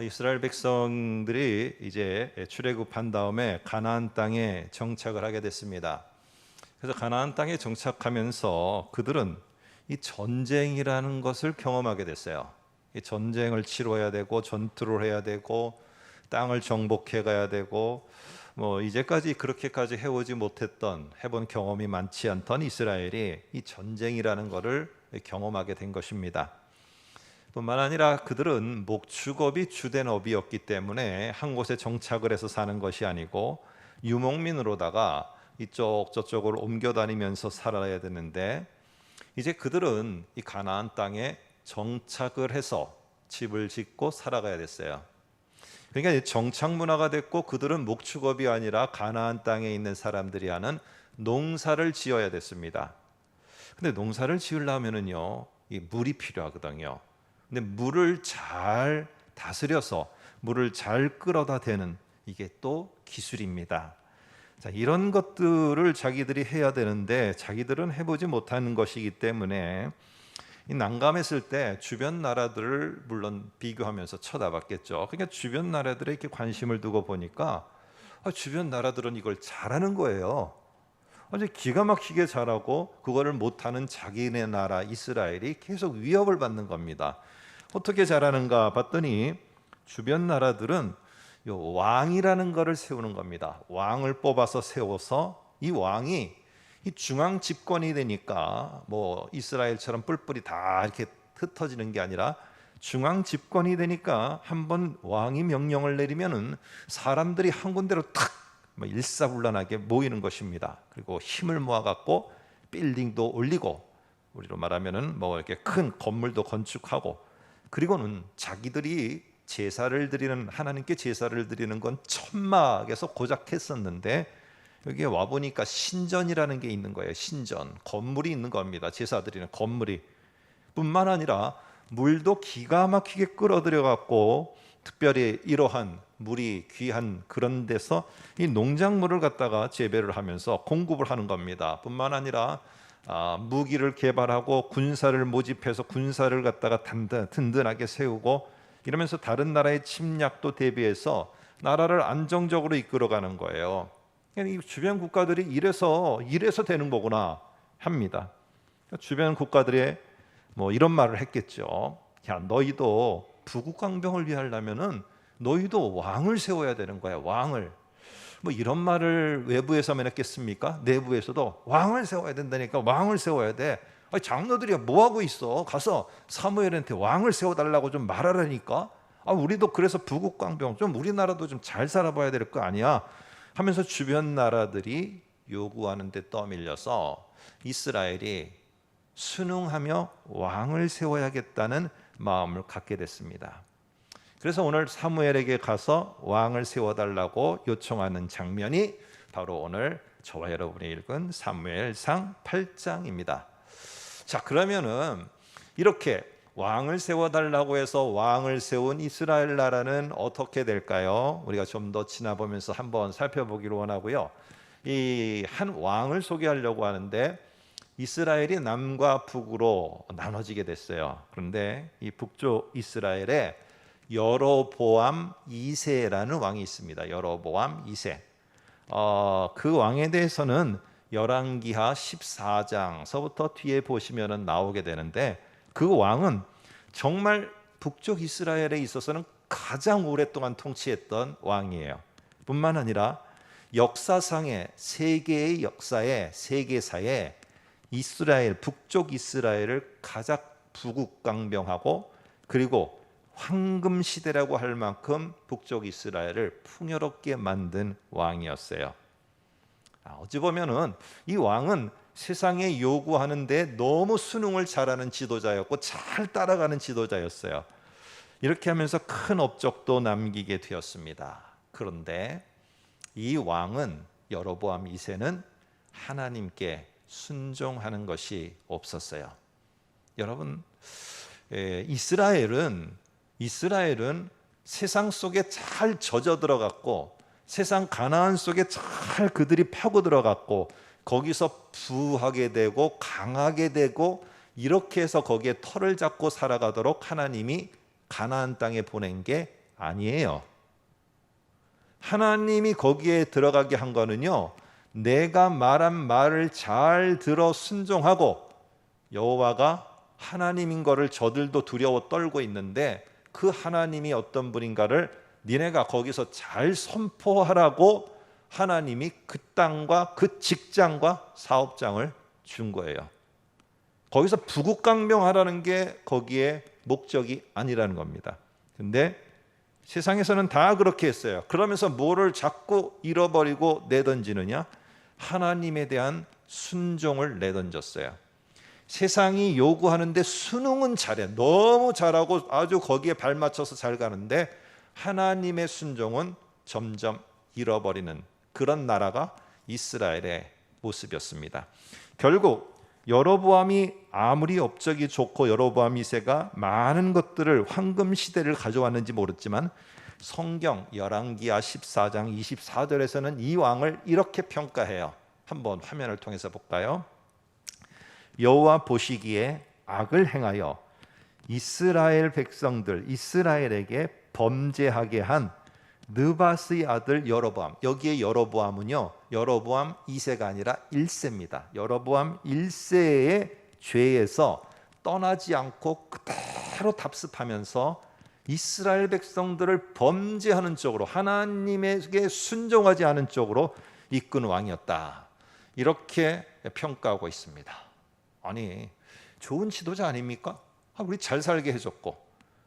이스라엘 백성들이 이제 출애굽한 다음에 가나안 땅에 정착을 하게 됐습니다. 그래서 가나안 땅에 정착하면서 그들은 이 전쟁이라는 것을 경험하게 됐어요. 이 전쟁을 치러야 되고 전투를 해야 되고 땅을 정복해 가야 되고 이제까지 그렇게까지 해본 경험이 많지 않던 이스라엘이 이 전쟁이라는 것을 경험하게 된 것입니다. 뿐만 아니라 그들은 목축업이 주된 업이었기 때문에 한 곳에 정착을 해서 사는 것이 아니고 유목민으로다가 이쪽 저쪽을 옮겨 다니면서 살아야 되는데, 이제 그들은 이 가나안 땅에 정착을 해서 집을 짓고 살아가야 됐어요. 그러니까 정착 문화가 됐고, 그들은 목축업이 아니라 가나안 땅에 있는 사람들이 하는 농사를 지어야 됐습니다. 근데 농사를 지으려면은요, 이 물이 필요하거든요. 근데 물을 잘 다스려서 물을 잘 끌어다 대는, 이게 또 기술입니다. 자, 이런 것들을 자기들이 해야 되는데 자기들은 해보지 못하는 것이기 때문에 이 난감했을 때 주변 나라들을 물론 비교하면서 쳐다봤겠죠. 그러니까 주변 나라들에 이렇게 관심을 두고 보니까 주변 나라들은 이걸 잘하는 거예요. 아주 기가 막히게 잘하고 그거를 못하는 자기네 나라 이스라엘이 계속 위협을 받는 겁니다. 어떻게 잘하는가 봤더니 주변 나라들은 요 왕이라는 것을 세우는 겁니다. 왕을 뽑아서 세워서 이 왕이 이 중앙 집권이 되니까 이스라엘처럼 뿔뿔이 다 이렇게 흩어지는 게 아니라 중앙 집권이 되니까 한번 왕이 명령을 내리면은 사람들이 한 군데로 탁 일사불란하게 모이는 것입니다. 그리고 힘을 모아 갖고 빌딩도 올리고, 우리로 말하면은 이렇게 큰 건물도 건축하고, 그리고는 자기들이 제사를 드리는, 하나님께 제사를 드리는 건 천막에서 고작 했었는데 여기에 와 보니까 신전이라는 게 있는 거예요. 신전, 건물이 있는 겁니다. 제사 드리는 건물이. 뿐만 아니라 물도 기가 막히게 끌어들여 갖고, 특별히 이러한 물이 귀한 그런 데서 이 농작물을 갖다가 재배를 하면서 공급을 하는 겁니다. 뿐만 아니라 무기를 개발하고 군사를 모집해서 군사를 갖다가 든든하게 세우고, 이러면서 다른 나라의 침략도 대비해서 나라를 안정적으로 이끌어가는 거예요. 이 주변 국가들이 이래서 되는 거구나 합니다. 주변 국가들이 이런 말을 했겠죠. 야, 너희도 부국강병을 위하려면은 너희도 왕을 세워야 되는 거야. 왕을. 이런 말을 외부에서만 했겠습니까? 내부에서도 왕을 세워야 된다니까. 왕을 세워야 돼. 장로들이 뭐 하고 있어? 가서 사무엘한테 왕을 세워달라고 좀 말하라니까. 우리도 그래서 부국강병, 좀 우리나라도 좀 잘 살아봐야 될 거 아니야 하면서 주변 나라들이 요구하는 데 떠밀려서 이스라엘이 순응하며 왕을 세워야겠다는 마음을 갖게 됐습니다. 그래서 오늘 사무엘에게 가서 왕을 세워달라고 요청하는 장면이 바로 오늘 저와 여러분이 읽은 사무엘상 8장입니다. 자, 그러면은 이렇게 왕을 세워달라고 해서 왕을 세운 이스라엘 나라는 어떻게 될까요? 우리가 좀 더 지나보면서 한번 살펴보기를 원하고요. 이 한 왕을 소개하려고 하는데, 이스라엘이 남과 북으로 나눠지게 됐어요. 그런데 이 북쪽 이스라엘에 여로보암 2세라는 왕이 있습니다. 여로보암 2세. 그 왕에 대해서는 열왕기하 14장서부터 뒤에 보시면은 나오게 되는데, 그 왕은 정말 북쪽 이스라엘에 있어서는 가장 오랫동안 통치했던 왕이에요. 뿐만 아니라 역사상의 세계의 역사에, 세계사에 이스라엘, 북쪽 이스라엘을 가장 부국강병하고, 그리고 황금 시대라고 할 만큼 북쪽 이스라엘을 풍요롭게 만든 왕이었어요. 어찌 보면은 이 왕은 세상에 요구하는데 너무 순응을 잘하는 지도자였고 잘 따라가는 지도자였어요. 이렇게 하면서 큰 업적도 남기게 되었습니다. 그런데 이 왕은, 여로보암 2세는 하나님께 순종하는 것이 없었어요. 여러분, 이스라엘은 세상 속에 잘 젖어 들어갔고, 세상 가나안 속에 잘 그들이 파고 들어갔고, 거기서 부하게 되고 강하게 되고, 이렇게 해서 거기에 털을 잡고 살아가도록 하나님이 가나안 땅에 보낸 게 아니에요. 하나님이 거기에 들어가게 한 거는요, 내가 말한 말을 잘 들어 순종하고, 여호와가 하나님인 거를 저들도 두려워 떨고 있는데 그 하나님이 어떤 분인가를 니네가 거기서 잘 선포하라고 하나님이 그 땅과 그 직장과 사업장을 준 거예요. 거기서 부국강병하라는 게 거기에 목적이 아니라는 겁니다. 근데 세상에서는 다 그렇게 했어요. 그러면서 뭐를 자꾸 잃어버리고 내던지느냐? 하나님에 대한 순종을 내던졌어요. 세상이 요구하는데 순응은 잘해. 너무 잘하고 아주 거기에 발맞춰서 잘 가는데 하나님의 순종은 점점 잃어버리는 그런 나라가 이스라엘의 모습이었습니다. 결국 여로보암이 아무리 업적이 좋고 여로보암 2세가 많은 것들을 황금 시대를 가져왔는지 모르지만 성경 열왕기하 14장 24절에서는 이 왕을 이렇게 평가해요. 한번 화면을 통해서 볼까요? 여호와 보시기에 악을 행하여 이스라엘 백성들 이스라엘에게 범죄하게 한 느바스의 아들 여로보암. 여기에 여로보암은요, 여로보암 2세가 아니라 1세입니다. 여로보암 1세의 죄에서 떠나지 않고 그대로 답습하면서 이스라엘 백성들을 범죄하는 쪽으로, 하나님에게 순종하지 않은 쪽으로 이끄는 왕이었다. 이렇게 평가하고 있습니다. 아니, 좋은 지도자 아닙니까? 우리 잘 살게 해줬고,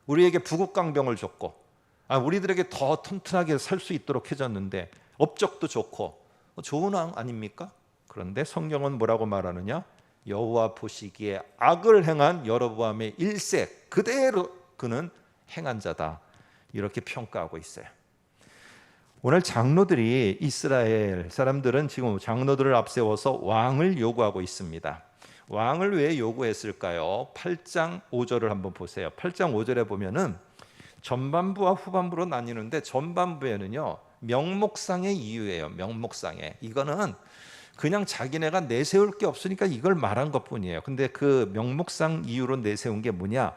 우리에게 부국강병을 줬고, 우리들에게 더 튼튼하게 살 수 있도록 해줬는데 업적도 좋고 좋은 왕 아닙니까? 그런데 성경은 뭐라고 말하느냐? 여호와 보시기에 악을 행한 여로보암의 1세 그대로 그는 행한 자다. 이렇게 평가하고 있어요. 오늘 장로들이, 이스라엘 사람들은 지금 장로들을 앞세워서 왕을 요구하고 있습니다. 왕을 왜 요구했을까요? 8장 5절을 한번 보세요. 8장 5절에 보면은 전반부와 후반부로 나뉘는데 전반부에는요, 명목상의 이유예요. 명목상의. 이거는 그냥 자기네가 내세울 게 없으니까 이걸 말한 것뿐이에요. 근데 그 명목상 이유로 내세운 게 뭐냐?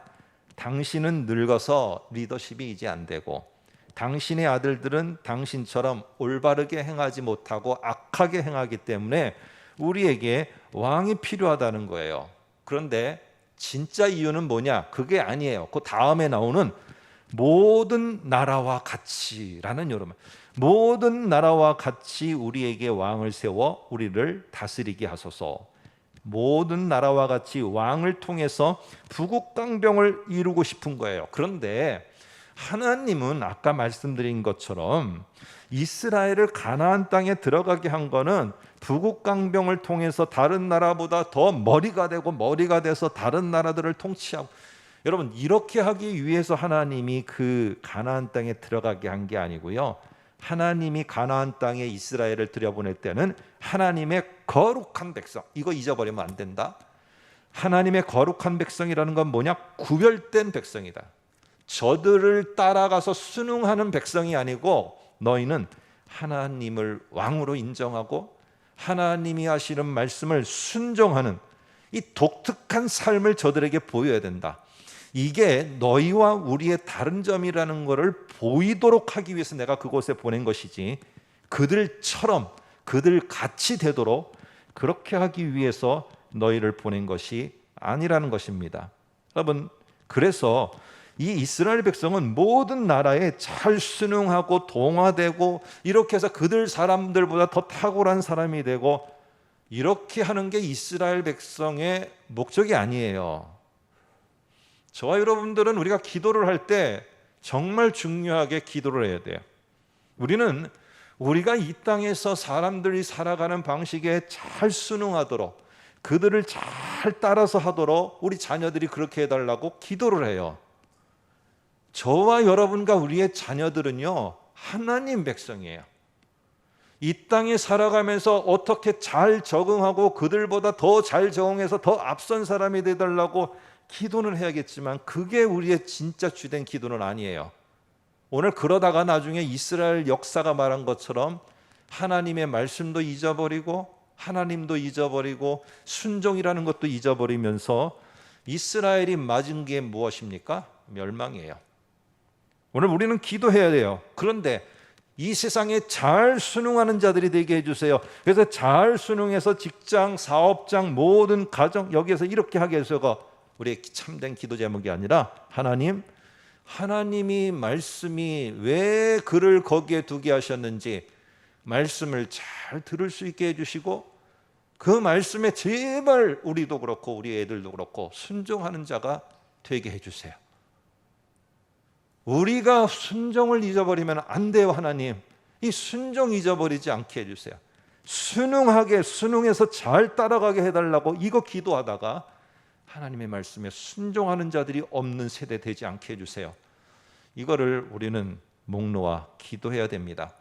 당신은 늙어서 리더십이 이제 안 되고, 당신의 아들들은 당신처럼 올바르게 행하지 못하고 악하게 행하기 때문에 우리에게 왕이 필요하다는 거예요. 그런데 진짜 이유는 뭐냐? 그게 아니에요. 그 다음에 나오는 모든 나라와 같이라는 여러분, 모든 나라와 같이 우리에게 왕을 세워 우리를 다스리게 하소서. 모든 나라와 같이 왕을 통해서 부국강병을 이루고 싶은 거예요. 그런데 하나님은 아까 말씀드린 것처럼 이스라엘을 가나안 땅에 들어가게 한 거는 부국강병을 통해서 다른 나라보다 더 머리가 되고, 머리가 돼서 다른 나라들을 통치하고, 여러분, 이렇게 하기 위해서 하나님이 그 가나안 땅에 들어가게 한 게 아니고요, 하나님이 가나안 땅에 이스라엘을 들여보낼 때는 하나님의 거룩한 백성, 이거 잊어버리면 안 된다. 하나님의 거룩한 백성이라는 건 뭐냐? 구별된 백성이다. 저들을 따라가서 순응하는 백성이 아니고, 너희는 하나님을 왕으로 인정하고 하나님이 하시는 말씀을 순종하는 이 독특한 삶을 저들에게 보여야 된다. 이게 너희와 우리의 다른 점이라는 것을 보이도록 하기 위해서 내가 그곳에 보낸 것이지, 그들처럼 그들 같이 되도록 그렇게 하기 위해서 너희를 보낸 것이 아니라는 것입니다. 여러분, 그래서 이 이스라엘 백성은 모든 나라에 잘 순응하고 동화되고, 이렇게 해서 그들 사람들보다 더 탁월한 사람이 되고, 이렇게 하는 게 이스라엘 백성의 목적이 아니에요. 저와 여러분들은 우리가 기도를 할 때 정말 중요하게 기도를 해야 돼요. 우리는 우리가 이 땅에서 사람들이 살아가는 방식에 잘 순응하도록, 그들을 잘 따라서 하도록 우리 자녀들이 그렇게 해달라고 기도를 해요. 저와 여러분과 우리의 자녀들은요, 하나님 백성이에요. 이 땅에 살아가면서 어떻게 잘 적응하고 그들보다 더 잘 적응해서 더 앞선 사람이 되달라고 기도는 해야겠지만, 그게 우리의 진짜 주된 기도는 아니에요. 오늘 그러다가 나중에 이스라엘 역사가 말한 것처럼 하나님의 말씀도 잊어버리고 하나님도 잊어버리고 순종이라는 것도 잊어버리면서 이스라엘이 맞은 게 무엇입니까? 멸망이에요. 오늘 우리는 기도해야 돼요. 그런데 이 세상에 잘 순응하는 자들이 되게 해주세요. 그래서 잘 순응해서 직장, 사업장, 모든 가정 여기에서 이렇게 하게 해서가 우리의 참된 기도 제목이 아니라 하나님이 말씀이 왜 그를 거기에 두게 하셨는지 말씀을 잘 들을 수 있게 해주시고 그 말씀에 제발 우리도 그렇고 우리 애들도 그렇고 순종하는 자가 되게 해주세요. 우리가 순종을 잊어버리면 안 돼요. 하나님, 이 순종 잊어버리지 않게 해주세요. 순응해서 잘 따라가게 해달라고 이거 기도하다가 하나님의 말씀에 순종하는 자들이 없는 세대 되지 않게 해주세요. 이거를 우리는 목놓아 기도해야 됩니다.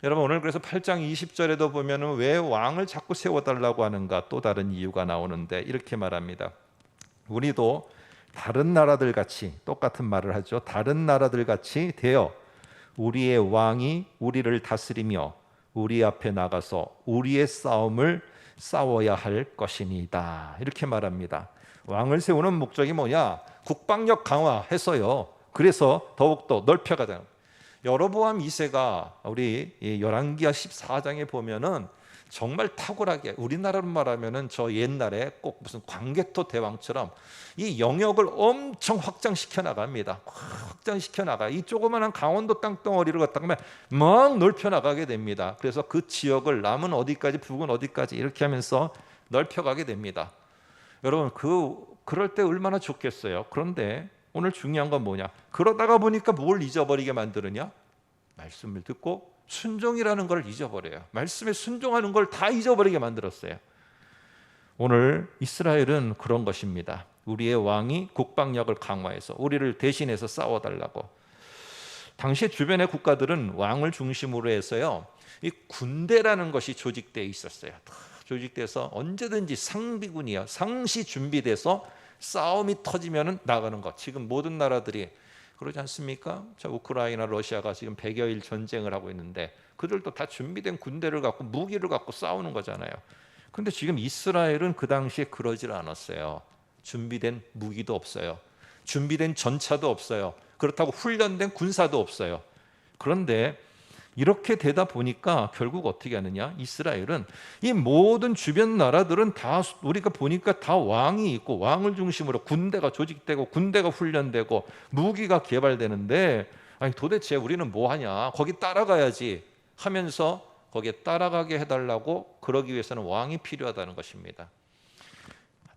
여러분, 오늘 그래서 8장 20절에도 보면 왜 왕을 자꾸 세워달라고 하는가 또 다른 이유가 나오는데 이렇게 말합니다. 우리도 다른 나라들 같이 똑같은 말을 하죠. 다른 나라들 같이 되어 우리의 왕이 우리를 다스리며 우리 앞에 나가서 우리의 싸움을 싸워야 할 것이니이다. 이렇게 말합니다. 왕을 세우는 목적이 뭐냐? 국방력 강화해서요. 그래서 더욱더 넓혀가자. 여로보암 2세가 우리 열왕기하 14장에 보면은 정말 탁월하게 우리나라로 말하면은 저 옛날에 꼭 무슨 광개토 대왕처럼 이 영역을 엄청 확장시켜 나갑니다. 확장시켜 나가. 이 조그마한 강원도 땅덩어리를 갖다가 막 넓혀 나가게 됩니다. 그래서 그 지역을 남은 어디까지 북은 어디까지 이렇게 하면서 넓혀가게 됩니다. 여러분 그럴 때 얼마나 좋겠어요. 그런데 오늘 중요한 건 뭐냐? 그러다가 보니까 뭘 잊어버리게 만드느냐? 말씀을 듣고 순종이라는 걸 잊어버려요. 말씀에 순종하는 걸 다 잊어버리게 만들었어요. 오늘 이스라엘은 그런 것입니다. 우리의 왕이 국방력을 강화해서 우리를 대신해서 싸워달라고. 당시 주변의 국가들은 왕을 중심으로 해서요, 이 군대라는 것이 조직되어 있었어요. 조직돼서 언제든지 상비군이야 상시 준비돼서 싸움이 터지면 나가는 것. 지금 모든 나라들이 그러지 않습니까? 자, 우크라이나, 러시아가 지금 100여일 전쟁을 하고 있는데 그들도 다 준비된 군대를 갖고 무기를 갖고 싸우는 거잖아요. 그런데 지금 이스라엘은 그 당시에 그러질 않았어요. 준비된 무기도 없어요. 준비된 전차도 없어요. 그렇다고 훈련된 군사도 없어요. 그런데 이렇게 되다 보니까 결국 어떻게 하느냐? 이스라엘은 이 모든 주변 나라들은 다 우리가 보니까 다 왕이 있고 왕을 중심으로 군대가 조직되고 군대가 훈련되고 무기가 개발되는데 아니 도대체 우리는 뭐 하냐? 거기 따라가야지 하면서 거기에 따라가게 해달라고 그러기 위해서는 왕이 필요하다는 것입니다.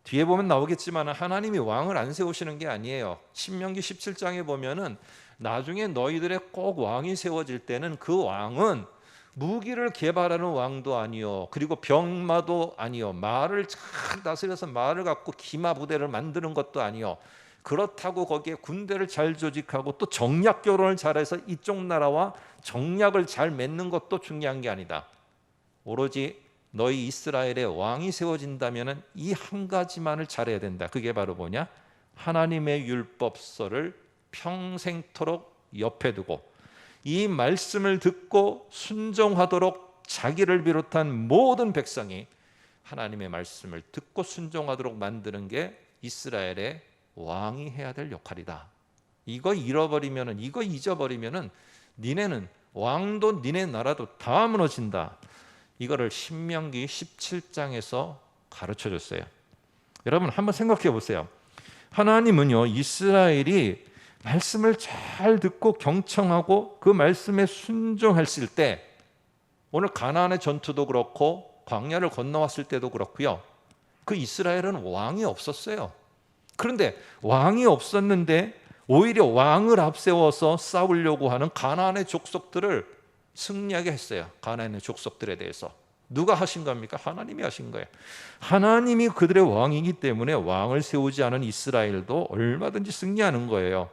뒤에 보면 나오겠지만 하나님이 왕을 안 세우시는 게 아니에요. 신명기 17장에 보면은 나중에 너희들의 꼭 왕이 세워질 때는 그 왕은 무기를 개발하는 왕도 아니요, 그리고 병마도 아니요, 말을 잘 다스려서 말을 갖고 기마 부대를 만드는 것도 아니요, 그렇다고 거기에 군대를 잘 조직하고 또 정략 결혼을 잘해서 이쪽 나라와 정략을 잘 맺는 것도 중요한 게 아니다. 오로지 너희 이스라엘의 왕이 세워진다면 이 한 가지만을 잘해야 된다. 그게 바로 뭐냐? 하나님의 율법서를 평생토록 옆에 두고 이 말씀을 듣고 순종하도록 자기를 비롯한 모든 백성이 하나님의 말씀을 듣고 순종하도록 만드는 게 이스라엘의 왕이 해야 될 역할이다. 이거 잃어버리면은, 이거 잊어버리면은 니네는 왕도 니네 나라도 다 무너진다. 이거를 신명기 17장에서 가르쳐 줬어요. 여러분 한번 생각해 보세요. 하나님은요, 이스라엘이 말씀을 잘 듣고 경청하고 그 말씀에 순종했을 때, 오늘 가나안의 전투도 그렇고 광야를 건너왔을 때도 그렇고요, 그 이스라엘은 왕이 없었어요. 그런데 왕이 없었는데 오히려 왕을 앞세워서 싸우려고 하는 가나안의 족속들을 승리하게 했어요. 가나안의 족속들에 대해서 누가 하신 겁니까? 하나님이 하신 거예요. 하나님이 그들의 왕이기 때문에 왕을 세우지 않은 이스라엘도 얼마든지 승리하는 거예요.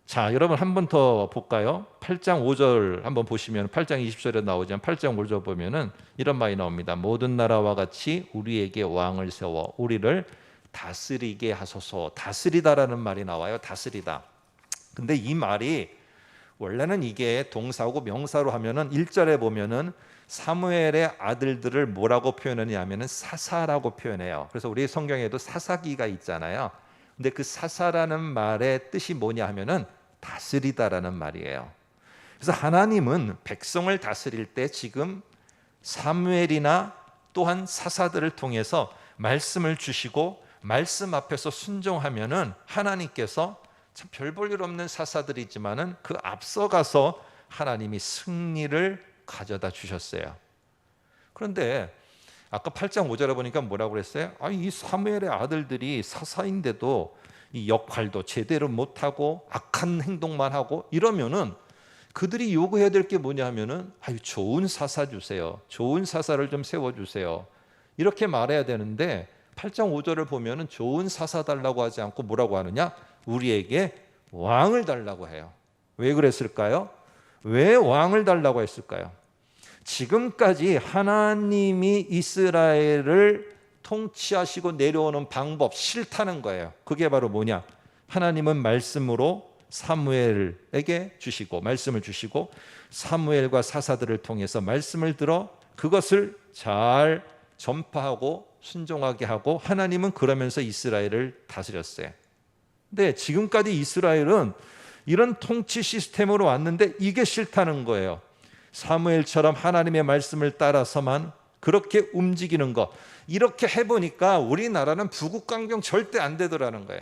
자, 여러분 한 번 더 볼까요? 8장 5절 한번 보시면 8장 20절에 나오지만 8장 5절 보면은 이런 말이 나옵니다. 모든 나라와 같이 우리에게 왕을 세워 우리를 다스리게 하소서. 다스리다라는 말이 나와요. 다스리다. 근데 이 말이 원래는 이게 동사고 명사로 하면은 1절에 보면은 사무엘의 아들들을 뭐라고 표현하냐면은 사사라고 표현해요. 그래서 우리 성경에도 사사기가 있잖아요. 근데 그 사사라는 말의 뜻이 뭐냐 하면은 다스리다라는 말이에요. 그래서 하나님은 백성을 다스릴 때 지금 사무엘이나 또한 사사들을 통해서 말씀을 주시고 말씀 앞에서 순종하면은 하나님께서 참 별 볼 일 없는 사사들이지만은 그 앞서가서 하나님이 승리를 가져다 주셨어요. 그런데 아까 8장 5절에 보니까 뭐라고 그랬어요? 이 사무엘의 아들들이 사사인데도 이 역할도 제대로 못하고 악한 행동만 하고 이러면은 그들이 요구해야 될 게 뭐냐 하면은 좋은 사사 주세요. 좋은 사사를 좀 세워주세요. 이렇게 말해야 되는데 8장 5절을 보면은 좋은 사사 달라고 하지 않고 뭐라고 하느냐? 우리에게 왕을 달라고 해요. 왜 그랬을까요? 왜 왕을 달라고 했을까요? 지금까지 하나님이 이스라엘을 통치하시고 내려오는 방법 싫다는 거예요. 그게 바로 뭐냐? 하나님은 말씀으로 사무엘에게 주시고 말씀을 주시고 사무엘과 사사들을 통해서 말씀을 들어 그것을 잘 전파하고 순종하게 하고 하나님은 그러면서 이스라엘을 다스렸어요. 근데 지금까지 이스라엘은 이런 통치 시스템으로 왔는데 이게 싫다는 거예요. 사무엘처럼 하나님의 말씀을 따라서만 그렇게 움직이는 거, 이렇게 해보니까 우리나라는 부국강병 절대 안 되더라는 거예요.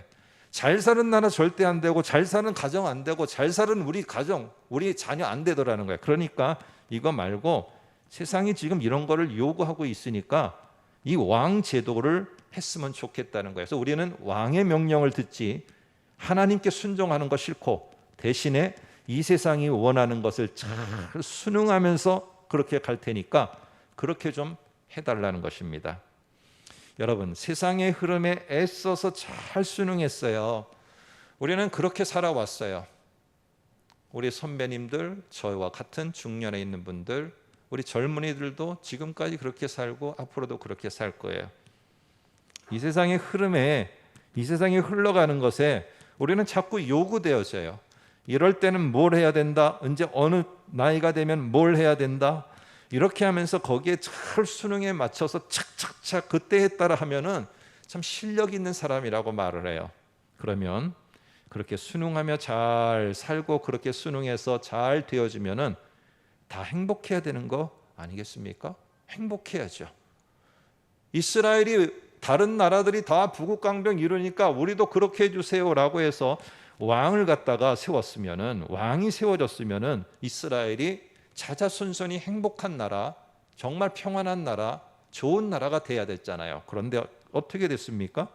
잘 사는 나라 절대 안 되고 잘 사는 가정 안 되고 잘 사는 우리 가정, 우리 자녀 안 되더라는 거예요. 그러니까 이거 말고 세상이 지금 이런 거를 요구하고 있으니까 이 왕 제도를 했으면 좋겠다는 거예요. 그래서 우리는 왕의 명령을 듣지 하나님께 순종하는 거 싫고 대신에 이 세상이 원하는 것을 잘 순응하면서 그렇게 갈 테니까 그렇게 좀 해달라는 것입니다. 여러분, 세상의 흐름에 애써서 잘 순응했어요. 우리는 그렇게 살아왔어요. 우리 선배님들, 저와 같은 중년에 있는 분들, 우리 젊은이들도 지금까지 그렇게 살고 앞으로도 그렇게 살 거예요. 이 세상의 흐름에, 이 세상이 흘러가는 것에 우리는 자꾸 요구되어져요. 이럴 때는 뭘 해야 된다, 이제 어느 나이가 되면 뭘 해야 된다, 이렇게 하면서 거기에 잘 수능에 맞춰서 착착착 그때에 따라 하면은 참 실력 있는 사람이라고 말을 해요. 그러면 그렇게 수능하며 잘 살고 그렇게 수능해서 잘 되어지면은 다 행복해야 되는 거 아니겠습니까? 행복해야죠. 이스라엘이 다른 나라들이 다 부국강병 이루니까 우리도 그렇게 해주세요라고 해서 왕을 갖다가 세웠으면은, 왕이 세워졌으면은 이스라엘이 자자손손이 행복한 나라, 정말 평안한 나라, 좋은 나라가 돼야 됐잖아요. 그런데 어떻게 됐습니까?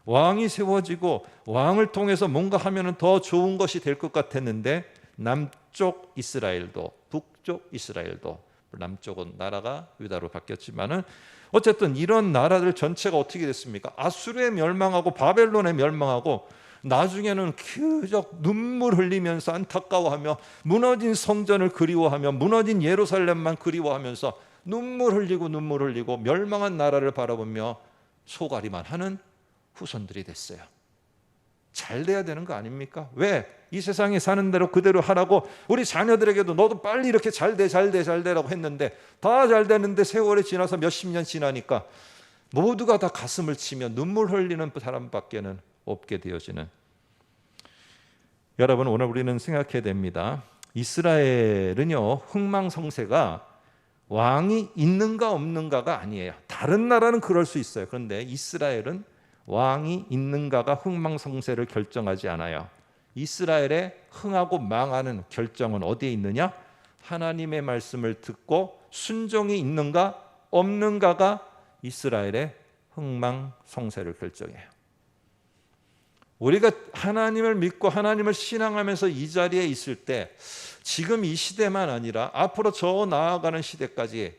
왕이 세워지고 왕을 통해서 뭔가 하면은 더 좋은 것이 될 것 같았는데 남쪽 이스라엘도 북쪽 이스라엘도, 남쪽은 나라가 유다로 바뀌었지만은 어쨌든 이런 나라들 전체가 어떻게 됐습니까? 아수르에 멸망하고 바벨론에 멸망하고 나중에는 그저 눈물 흘리면서 안타까워하며 무너진 성전을 그리워하며 무너진 예루살렘만 그리워하면서 눈물 흘리고 멸망한 나라를 바라보며 소가리만 하는 후손들이 됐어요. 잘 돼야 되는 거 아닙니까? 왜? 이 세상에 사는 대로 그대로 하라고 우리 자녀들에게도 너도 빨리 이렇게 잘 되라고 했는데 다 잘 되는데 세월이 지나서 몇십 년 지나니까 모두가 다 가슴을 치며 눈물 흘리는 사람밖에는 없게 되어지는. 여러분, 오늘 우리는 생각해야 됩니다. 이스라엘은요, 흥망성쇠가 왕이 있는가 없는가가 아니에요. 다른 나라는 그럴 수 있어요. 그런데 이스라엘은 왕이 있는가가 흥망성쇠를 결정하지 않아요. 이스라엘의 흥하고 망하는 결정은 어디에 있느냐? 하나님의 말씀을 듣고 순종이 있는가 없는가가 이스라엘의 흥망성쇠를 결정해요. 우리가 하나님을 믿고 하나님을 신앙하면서 이 자리에 있을 때 지금 이 시대만 아니라 앞으로 저 나아가는 시대까지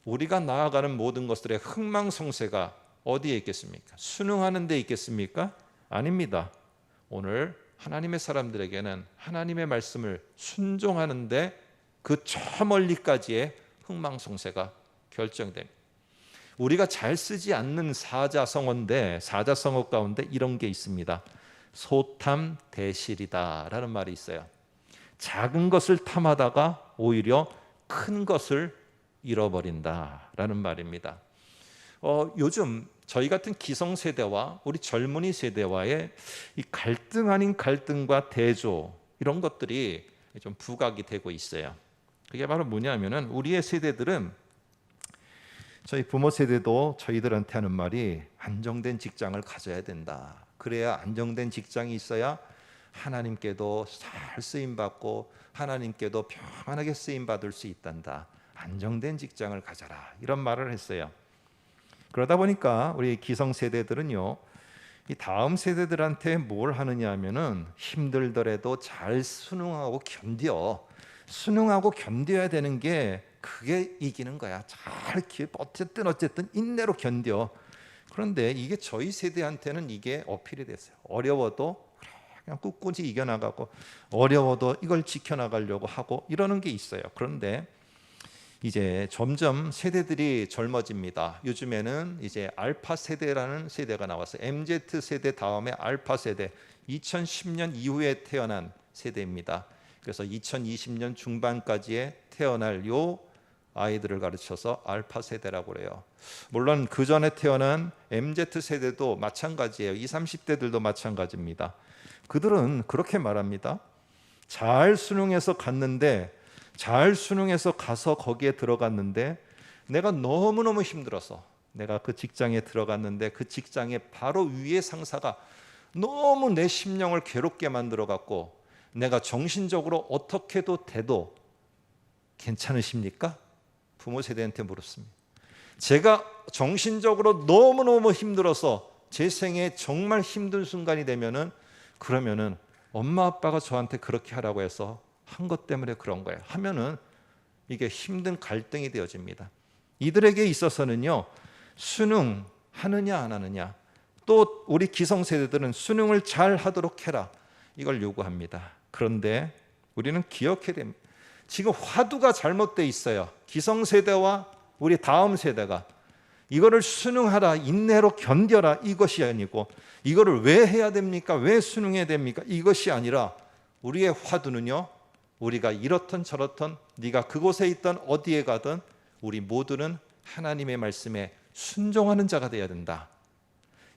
우리가 나아가는 모든 것들의 흥망성쇠가 어디에 있겠습니까? 순응하는 데 있겠습니까? 아닙니다. 오늘 하나님의 사람들에게는 하나님의 말씀을 순종하는데 그 저 멀리까지의 흥망성쇠가 결정됩니다. 우리가 잘 쓰지 않는 사자성어인데 사자성어 가운데 이런 게 있습니다. 소탐대실이다라는 말이 있어요. 작은 것을 탐하다가 오히려 큰 것을 잃어버린다라는 말입니다. 요즘 저희 같은 기성세대와 우리 젊은이 세대와의 이 갈등 아닌 갈등과 대조, 이런 것들이 좀 부각이 되고 있어요. 그게 바로 뭐냐면은 우리의 세대들은 저희 부모 세대도 저희들한테 하는 말이 안정된 직장을 가져야 된다. 그래야 안정된 직장이 있어야 하나님께도 잘 쓰임 받고 하나님께도 평안하게 쓰임 받을 수 있단다. 안정된 직장을 가져라. 이런 말을 했어요. 그러다 보니까 우리 기성 세대들은요, 이 다음 세대들한테 뭘 하느냐 하면은 힘들더라도 잘 순응하고 견뎌야 되는 게 그게 이기는 거야. 어쨌든 인내로 견뎌. 그런데 이게 저희 세대한테는 이게 어필이 됐어요. 어려워도 그냥 꿋꿋이 이겨나가고 어려워도 이걸 지켜나가려고 하고 이러는 게 있어요. 그런데 이제 점점 세대들이 젊어집니다. 요즘에는 이제 알파 세대라는 세대가 나왔어요. MZ 세대 다음에 알파 세대, 2010년 이후에 태어난 세대입니다. 그래서 2020년 중반까지에 태어날 요 아이들을 가르쳐서 알파 세대라고 그래요. 물론 그 전에 태어난 MZ 세대도 마찬가지예요. 20, 30대들도 마찬가지입니다. 그들은 그렇게 말합니다. 잘 수능해서 가서 거기에 들어갔는데 내가 너무너무 힘들어서 내가 그 직장에 들어갔는데 그 직장의 바로 위에 상사가 너무 내 심령을 괴롭게 만들어 갖고 내가 정신적으로 어떻게도 돼도 괜찮으십니까? 부모 세대한테 물었습니다. 제가 정신적으로 너무너무 힘들어서 제 생에 정말 힘든 순간이 되면은 그러면은 엄마 아빠가 저한테 그렇게 하라고 해서 한 것 때문에 그런 거예요. 하면은 이게 힘든 갈등이 되어집니다. 이들에게 있어서는요, 수능 하느냐 안 하느냐, 또 우리 기성세대들은 수능을 잘 하도록 해라, 이걸 요구합니다. 그런데 우리는 기억해야 됩니다. 지금 화두가 잘못되어 있어요. 기성세대와 우리 다음 세대가 이거를 수능하라, 인내로 견뎌라, 이것이 아니고 이거를 왜 해야 됩니까? 왜 수능해야 됩니까? 이것이 아니라 우리의 화두는요, 우리가 이렇든 저렇든 네가 그곳에 있든 어디에 가든 우리 모두는 하나님의 말씀에 순종하는 자가 되어야 된다.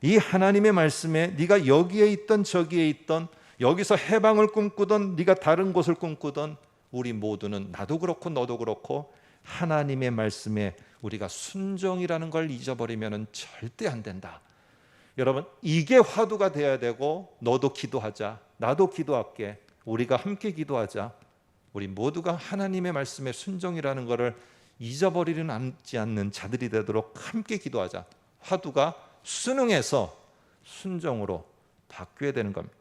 이 하나님의 말씀에 네가 여기에 있든 저기에 있든 여기서 해방을 꿈꾸든 네가 다른 곳을 꿈꾸든 우리 모두는 나도 그렇고 너도 그렇고 하나님의 말씀에 우리가 순종이라는 걸 잊어버리면 절대 안 된다. 여러분, 이게 화두가 돼야 되고 너도 기도하자, 나도 기도할게, 우리가 함께 기도하자. 우리 모두가 하나님의 말씀에 순종이라는 것을 잊어버리지 않는 자들이 되도록 함께 기도하자. 화두가 수능에서 순종으로 바뀌어야 되는 겁니다.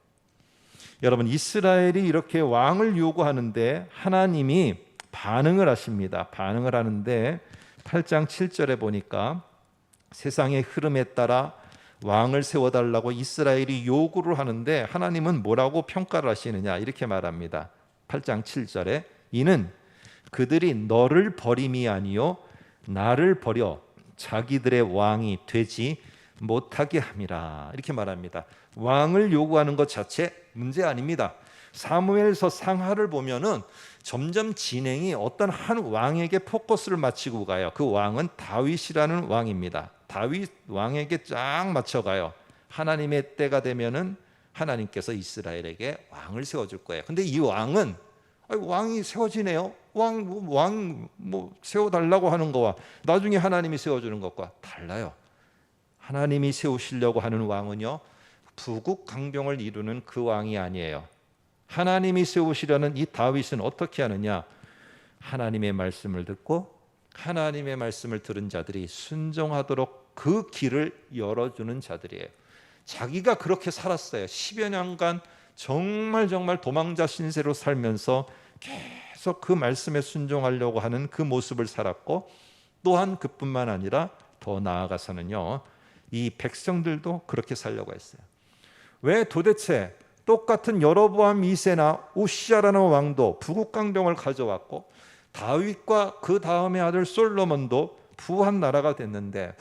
여러분, 이스라엘이 이렇게 왕을 요구하는데 하나님이 반응을 하십니다. 반응을 하는데 8장 7절에 보니까 세상의 흐름에 따라 왕을 세워달라고 이스라엘이 요구를 하는데 하나님은 뭐라고 평가를 하시느냐, 이렇게 말합니다. 8장 7절에 이는 그들이 너를 버림이 아니요 나를 버려 자기들의 왕이 되지 못하게 함이라, 이렇게 말합니다. 왕을 요구하는 것 자체 문제 아닙니다. 사무엘서 상하를 보면은 점점 진행이 어떤 한 왕에게 포커스를 맞추고 가요. 그 왕은 다윗이라는 왕입니다. 다윗 왕에게 쫙 맞춰가요. 하나님의 때가 되면은 하나님께서 이스라엘에게 왕을 세워줄 거예요. 근데 이 왕은 왕이 세워지네요. 왕 세워달라고 하는 거와 나중에 하나님이 세워주는 것과 달라요. 하나님이 세우시려고 하는 왕은요, 부국 강병을 이루는 그 왕이 아니에요. 하나님이 세우시려는 이 다윗은 어떻게 하느냐, 하나님의 말씀을 듣고 하나님의 말씀을 들은 자들이 순종하도록 그 길을 열어주는 자들이에요. 자기가 그렇게 살았어요. 10여 년간 정말 도망자 신세로 살면서 계속 그 말씀에 순종하려고 하는 그 모습을 살았고, 또한 그뿐만 아니라 더 나아가서는요, 이 백성들도 그렇게 살려고 했어요. 왜 도대체 똑같은 여로보암 2세나 우시아라는 왕도 부국강병을 가져왔고 다윗과 그 다음의 아들 솔로몬도 부한 나라가 됐는데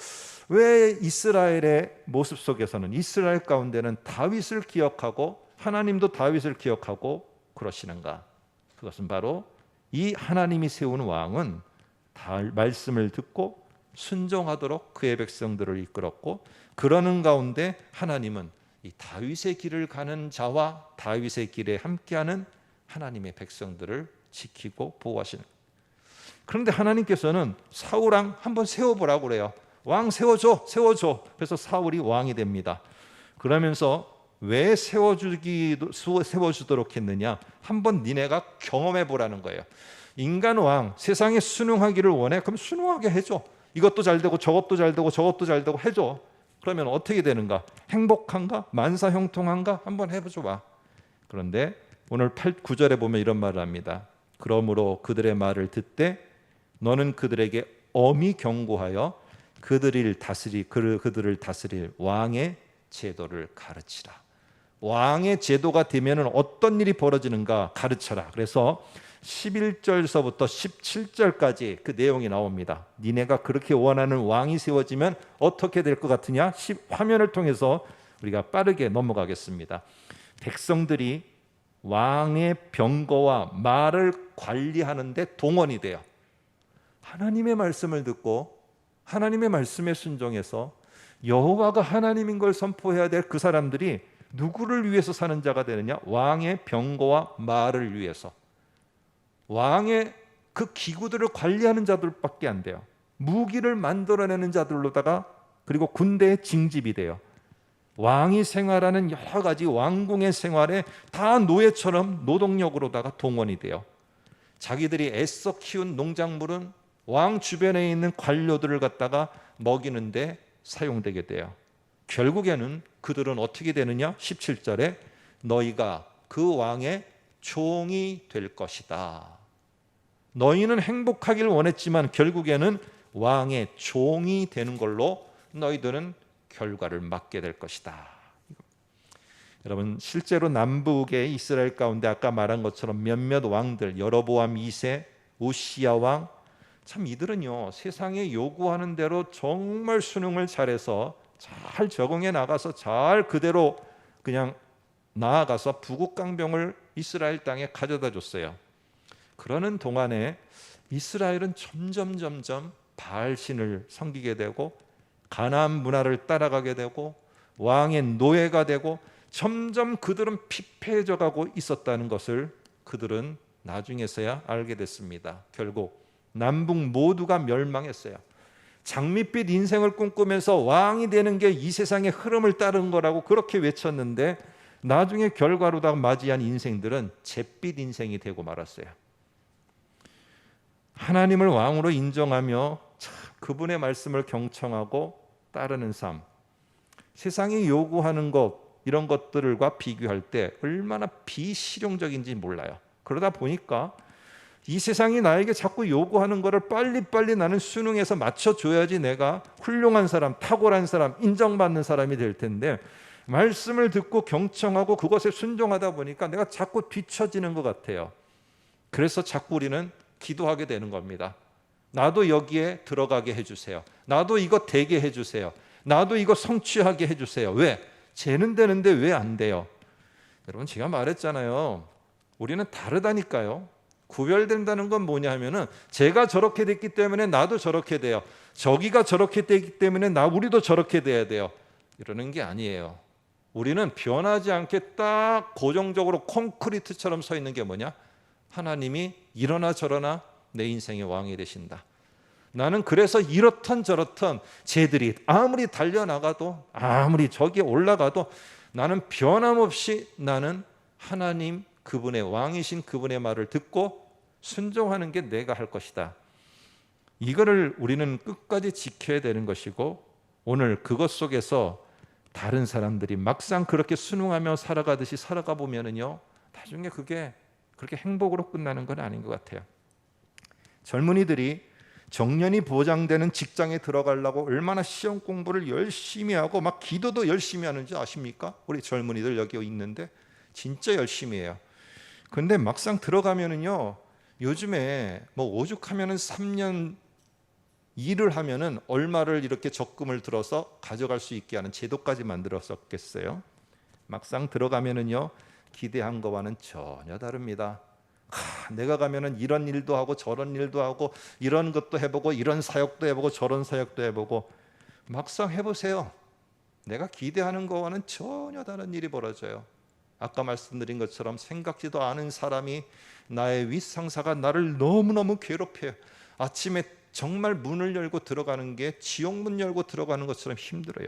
왜 이스라엘의 모습 속에서는, 이스라엘 가운데는 다윗을 기억하고 하나님도 다윗을 기억하고 그러시는가? 그것은 바로 이 하나님이 세운 왕은 말씀을 듣고 순종하도록 그의 백성들을 이끌었고, 그러는 가운데 하나님은 이 다윗의 길을 가는 자와 다윗의 길에 함께하는 하나님의 백성들을 지키고 보호하시는. 그런데 하나님께서는 사울왕 한번 세워보라고 그래요. 왕 세워줘. 그래서 사울이 왕이 됩니다. 그러면서 왜 세워주도록 했느냐? 한번 니네가 경험해 보라는 거예요. 인간 왕, 세상에 순응하기를 원해? 그럼 순응하게 해줘. 이것도 잘 되고 저것도 잘 되고 저것도 잘 되고 해줘. 그러면 어떻게 되는가? 행복한가? 만사형통한가? 한번 해보죠 봐. 그런데 오늘 9절에 보면 이런 말을 합니다. 그러므로 그들의 말을 듣되 너는 그들에게 엄히 경고하여 그들을 다스릴 왕의 제도를 가르치라. 왕의 제도가 되면 어떤 일이 벌어지는가 가르쳐라. 그래서 11절서부터 17절까지 그 내용이 나옵니다. 니네가 그렇게 원하는 왕이 세워지면 어떻게 될 것 같으냐? 화면을 통해서 우리가 빠르게 넘어가겠습니다. 백성들이 왕의 병거와 말을 관리하는데 동원이 돼요. 하나님의 말씀을 듣고 하나님의 말씀에 순종해서 여호와가 하나님인 걸 선포해야 될 그 사람들이 누구를 위해서 사는 자가 되느냐? 왕의 병거와 말을 위해서. 왕의 그 기구들을 관리하는 자들밖에 안 돼요. 무기를 만들어내는 자들로다가 그리고 군대의 징집이 돼요. 왕이 생활하는 여러 가지 왕궁의 생활에 다 노예처럼 노동력으로다가 동원이 돼요. 자기들이 애써 키운 농작물은 왕 주변에 있는 관료들을 갖다가 먹이는데 사용되게 돼요. 결국에는 그들은 어떻게 되느냐? 17절에 너희가 그 왕의 종이 될 것이다. 너희는 행복하기를 원했지만 결국에는 왕의 종이 되는 걸로 너희들은 결과를 맞게 될 것이다. 여러분, 실제로 남북의 이스라엘 가운데 아까 말한 것처럼 몇몇 왕들, 여로보암 2세, 우시야 왕, 참 이들은요 세상에 요구하는 대로 정말 순응을 잘해서 잘 적응해 나가서 잘 그대로 그냥 나아가서 부국강병을 이스라엘 땅에 가져다 줬어요. 그러는 동안에 이스라엘은 점점 바알신을 섬기게 되고 가나안 문화를 따라가게 되고 왕의 노예가 되고 점점 그들은 피폐해져 가고 있었다는 것을 그들은 나중에서야 알게 됐습니다. 결국 남북 모두가 멸망했어요. 장밋빛 인생을 꿈꾸면서 왕이 되는 게 이 세상의 흐름을 따른 거라고 그렇게 외쳤는데 나중에 결과로다 맞이한 인생들은 잿빛 인생이 되고 말았어요. 하나님을 왕으로 인정하며 그분의 말씀을 경청하고 따르는 삶, 세상이 요구하는 것 이런 것들과 비교할 때 얼마나 비실용적인지 몰라요. 그러다 보니까 이 세상이 나에게 자꾸 요구하는 것을 빨리빨리 나는 순응해서 맞춰줘야지 내가 훌륭한 사람, 탁월한 사람, 인정받는 사람이 될 텐데 말씀을 듣고 경청하고 그것에 순종하다 보니까 내가 자꾸 뒤처지는 것 같아요. 그래서 자꾸 우리는 기도하게 되는 겁니다. 나도 여기에 들어가게 해주세요. 나도 이거 되게 해주세요. 나도 이거 성취하게 해주세요. 왜? 쟤는 되는데 왜 안 돼요? 여러분, 제가 말했잖아요. 우리는 다르다니까요. 구별된다는 건 뭐냐 하면은 제가 저렇게 됐기 때문에 나도 저렇게 돼요. 저기가 저렇게 됐기 때문에 우리도 저렇게 돼야 돼요. 이러는 게 아니에요. 우리는 변하지 않게 딱 고정적으로 콘크리트처럼 서 있는 게 뭐냐? 하나님이 이러나 저러나 내 인생의 왕이 되신다. 나는 그래서 이렇던 저렇던 쟤들이 아무리 달려나가도 아무리 저기에 올라가도 나는 변함없이 나는 하나님 그분의 왕이신 그분의 말을 듣고 순종하는 게 내가 할 것이다. 이거를 우리는 끝까지 지켜야 되는 것이고 오늘 그것 속에서 다른 사람들이 막상 그렇게 순응하며 살아가듯이 살아가 보면은요 나중에 그게 그렇게 행복으로 끝나는 건 아닌 것 같아요. 젊은이들이 정년이 보장되는 직장에 들어가려고 얼마나 시험 공부를 열심히 하고 막 기도도 열심히 하는지 아십니까? 우리 젊은이들 여기 있는데 진짜 열심히 해요. 근데 막상 들어가면은요 요즘에 뭐 오죽하면은 3년 일을 하면은 얼마를 이렇게 적금을 들어서 가져갈 수 있게 하는 제도까지 만들었었겠어요. 막상 들어가면은요 기대한 거와는 전혀 다릅니다. 내가 가면은 이런 일도 하고 저런 일도 하고 이런 것도 해보고 이런 사역도 해보고 저런 사역도 해보고 막상 해보세요. 내가 기대하는 거와는 전혀 다른 일이 벌어져요. 아까 말씀드린 것처럼 생각지도 않은 사람이 나의 윗상사가 나를 너무너무 괴롭혀요. 아침에 정말 문을 열고 들어가는 게 지옥문 열고 들어가는 것처럼 힘들어요.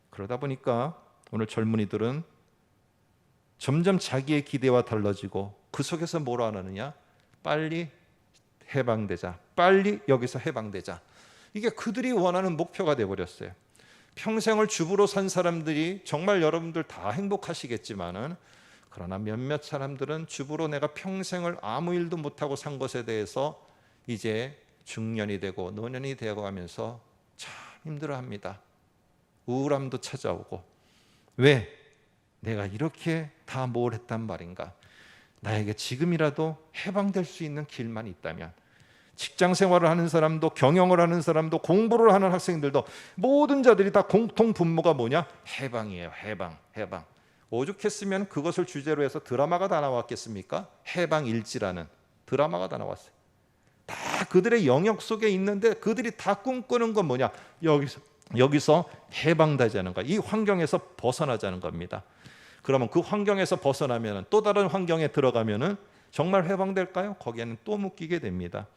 그러다 보니까 오늘 젊은이들은 점점 자기의 기대와 달라지고 그 속에서 뭘 하느냐? 빨리 해방되자. 빨리 여기서 해방되자. 이게 그들이 원하는 목표가 되어버렸어요. 평생을 주부로 산 사람들이 정말 여러분들 다 행복하시겠지만은, 그러나 몇몇 사람들은 주부로 내가 평생을 아무 일도 못하고 산 것에 대해서 이제 중년이 되고 노년이 되고 하면서 참 힘들어합니다. 우울함도 찾아오고, 왜? 내가 이렇게 다 뭘 했단 말인가? 나에게 지금이라도 해방될 수 있는 길만 있다면. 직장 생활을 하는 사람도, 경영을 하는 사람도, 공부를 하는 학생들도, 모든 자들이 다 공통 분모가 뭐냐? 해방이에요. 해방. 오죽했으면 그것을 주제로 해서 드라마가 다 나왔겠습니까? 해방일지라는 드라마가 다 나왔어요. 다 그들의 영역 속에 있는데 그들이 다 꿈꾸는 건 뭐냐? 여기서 해방되자는 거야. 이 환경에서 벗어나자는 겁니다. 그러면 그 환경에서 벗어나면 또 다른 환경에 들어가면 정말 해방될까요? 거기에는 또 묶이게 됩니다.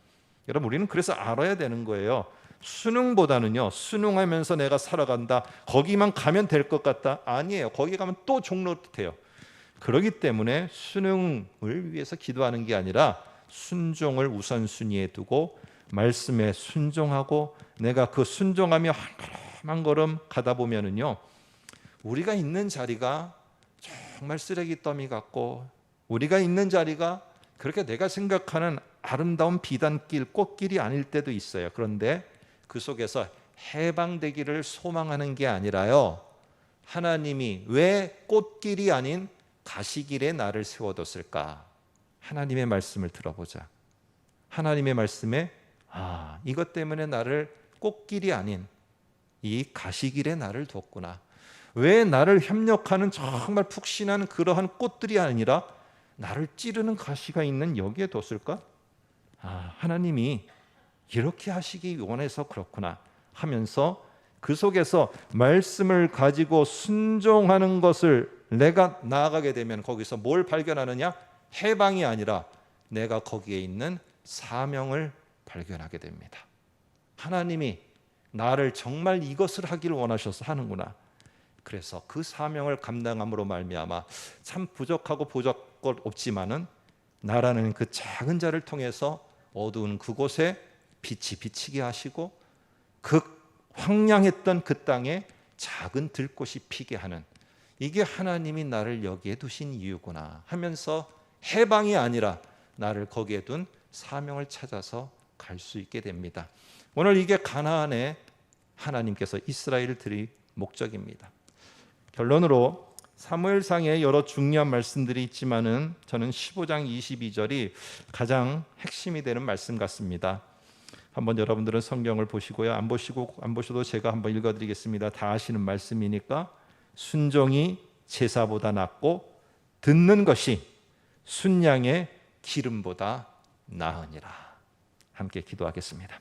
여러분, 우리는 그래서 알아야 되는 거예요. 수능보다는요, 수능하면서 내가 살아간다, 거기만 가면 될 것 같다, 아니에요. 거기 가면 또 종로돼요. 그렇기 때문에 수능을 위해서 기도하는 게 아니라 순종을 우선순위에 두고 말씀에 순종하고, 내가 그 순종하며 한 걸음 한 걸음 가다 보면은요, 우리가 있는 자리가 정말 쓰레기 더미 같고, 우리가 있는 자리가 그렇게 내가 생각하는 아름다운 비단길, 꽃길이 아닐 때도 있어요. 그런데 그 속에서 해방되기를 소망하는 게 아니라요, 하나님이 왜 꽃길이 아닌 가시길에 나를 세워뒀을까? 하나님의 말씀을 들어보자. 하나님의 말씀에 이것 때문에 나를 꽃길이 아닌 이 가시길에 나를 뒀구나. 왜 나를 협력하는 정말 푹신한 그러한 꽃들이 아니라 나를 찌르는 가시가 있는 여기에 뒀을까? 하나님이 이렇게 하시기 원해서 그렇구나 하면서 그 속에서 말씀을 가지고 순종하는 것을 내가 나아가게 되면 거기서 뭘 발견하느냐? 해방이 아니라 내가 거기에 있는 사명을 발견하게 됩니다. 하나님이 나를 정말 이것을 하기를 원하셔서 하는구나. 그래서 그 사명을 감당함으로 말미암아 참 부족하고 보잘것 없지만은 나라는 그 작은 자를 통해서 어두운 그곳에 빛이 비치게 하시고, 그 황량했던 그 땅에 작은 들꽃이 피게 하는, 이게 하나님이 나를 여기에 두신 이유구나 하면서 해방이 아니라 나를 거기에 둔 사명을 찾아서 갈 수 있게 됩니다. 오늘 이게 가나안에 하나님께서 이스라엘을 드릴 목적입니다. 결론으로 사무엘상에 여러 중요한 말씀들이 있지만은 저는 15장 22절이 가장 핵심이 되는 말씀 같습니다. 한번 여러분들은 성경을 보시고요, 안 보셔도 제가 한번 읽어드리겠습니다. 다 아시는 말씀이니까. 순종이 제사보다 낫고 듣는 것이 순양의 기름보다 나으니라. 함께 기도하겠습니다.